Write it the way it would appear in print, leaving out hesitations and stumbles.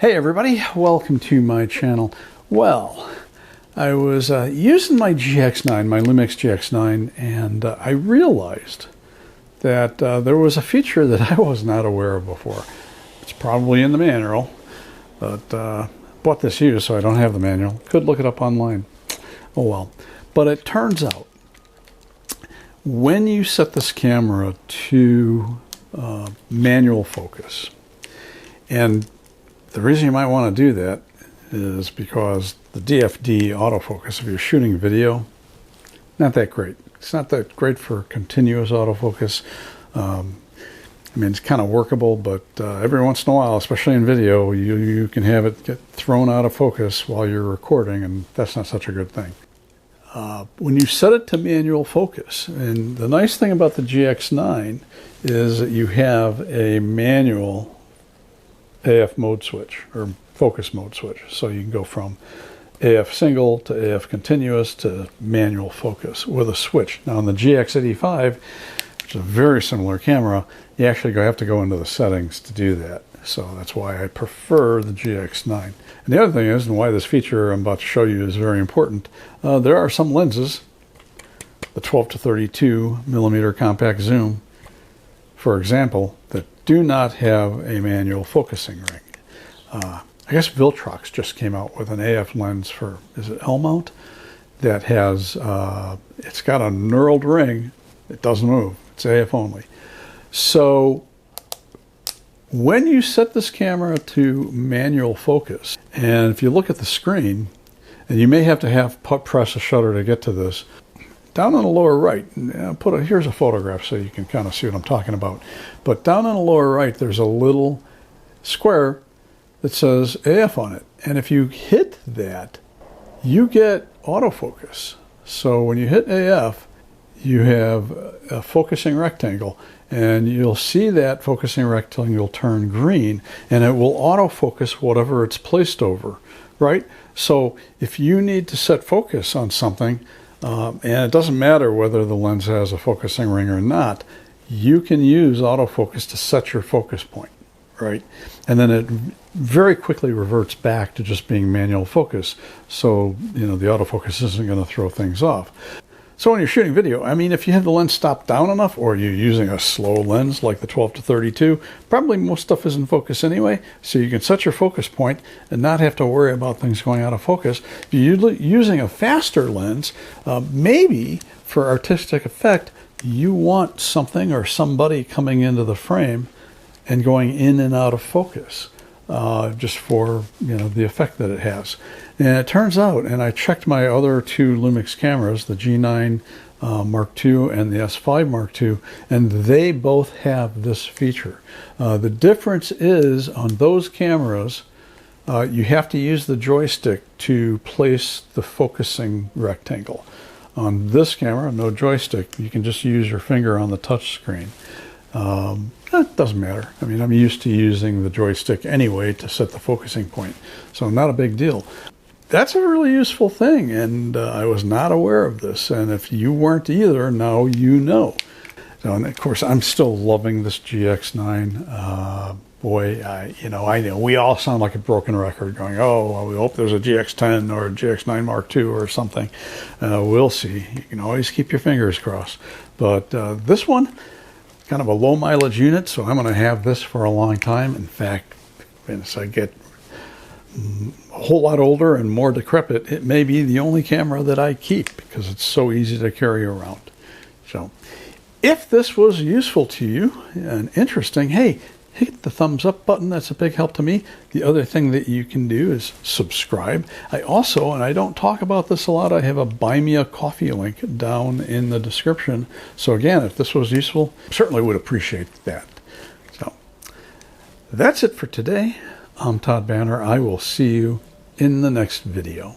Hey everybody, welcome to my channel. Well, I was using my GX9, my LUMIX GX9, and I realized that there was a feature that I was not aware of before. It's probably in the manual, but bought this used, so I don't have the manual. Could look it up online. Oh well. But it turns out, when you set this camera to manual focus, and the reason you might want to do that is because the DFD autofocus, if you're shooting video, not that great. It's not that great for continuous autofocus. I mean, it's kind of workable, but every once in a while, especially in video, you can have it get thrown out of focus while you're recording, and that's not such a good thing. When you set it to manual focus, and the nice thing about the GX9 is that you have a manual AF mode switch, or focus mode switch. So you can go from AF single to AF continuous to manual focus with a switch. Now on the GX85, which is a very similar camera, you actually have to go into the settings to do that. So that's why I prefer the GX9. And the other thing is, and why this feature I'm about to show you is very important, there are some lenses, the 12 to 32 millimeter compact zoom, for example, that do not have a manual focusing ring. I guess Viltrox just came out with an AF lens for, is it L-mount? That has, it's got a knurled ring. It doesn't move. It's AF only. So when you set this camera to manual focus, and if you look at the screen, and you may have to press a shutter to get to this, down on the lower right, here's a photograph so you can kind of see what I'm talking about. But down on the lower right, there's a little square that says AF on it. And if you hit that, you get autofocus. So when you hit AF, you have a focusing rectangle, and you'll see that focusing rectangle turn green, and it will autofocus whatever it's placed over, right? So if you need to set focus on something, and it doesn't matter whether the lens has a focusing ring or not, you can use autofocus to set your focus point, right? And then it very quickly reverts back to just being manual focus. So, you know, the autofocus isn't going to throw things off. So when you're shooting video, I mean, if you have the lens stopped down enough, or you're using a slow lens like the 12 to 32, probably most stuff is in focus anyway, so you can set your focus point and not have to worry about things going out of focus. If you're using a faster lens, maybe for artistic effect, you want something or somebody coming into the frame and going in and out of focus, just for, you know, the effect that it has. And it turns out, and I checked my other two Lumix cameras, the G9 Mark II and the S5 Mark II, and they both have this feature. The difference is, on those cameras, you have to use the joystick to place the focusing rectangle. On this camera, no joystick. You can just use your finger on the touch screen. It doesn't matter. I mean, I'm used to using the joystick anyway to set the focusing point, so not a big deal. That's a really useful thing, and I was not aware of this, and if you weren't either, now you know. So, and of course, I'm still loving this GX9. Boy, I know we all sound like a broken record going, oh, well, we hope there's a GX10 or a GX9 Mark II or something. We'll see. You can always keep your fingers crossed. But this one, kind of a low mileage unit, so I'm going to have this for a long time. In fact, as I get a whole lot older and more decrepit, it may be the only camera that I keep because it's so easy to carry around. So if this was useful to you and interesting, hey, hit the thumbs up button. That's a big help to me. The other thing that you can do is subscribe. I also, and I don't talk about this a lot, I have a Buy Me a Coffee link down in the description. So again, if this was useful, certainly would appreciate that. So that's it for today. I'm Todd Banner. I will see you in the next video.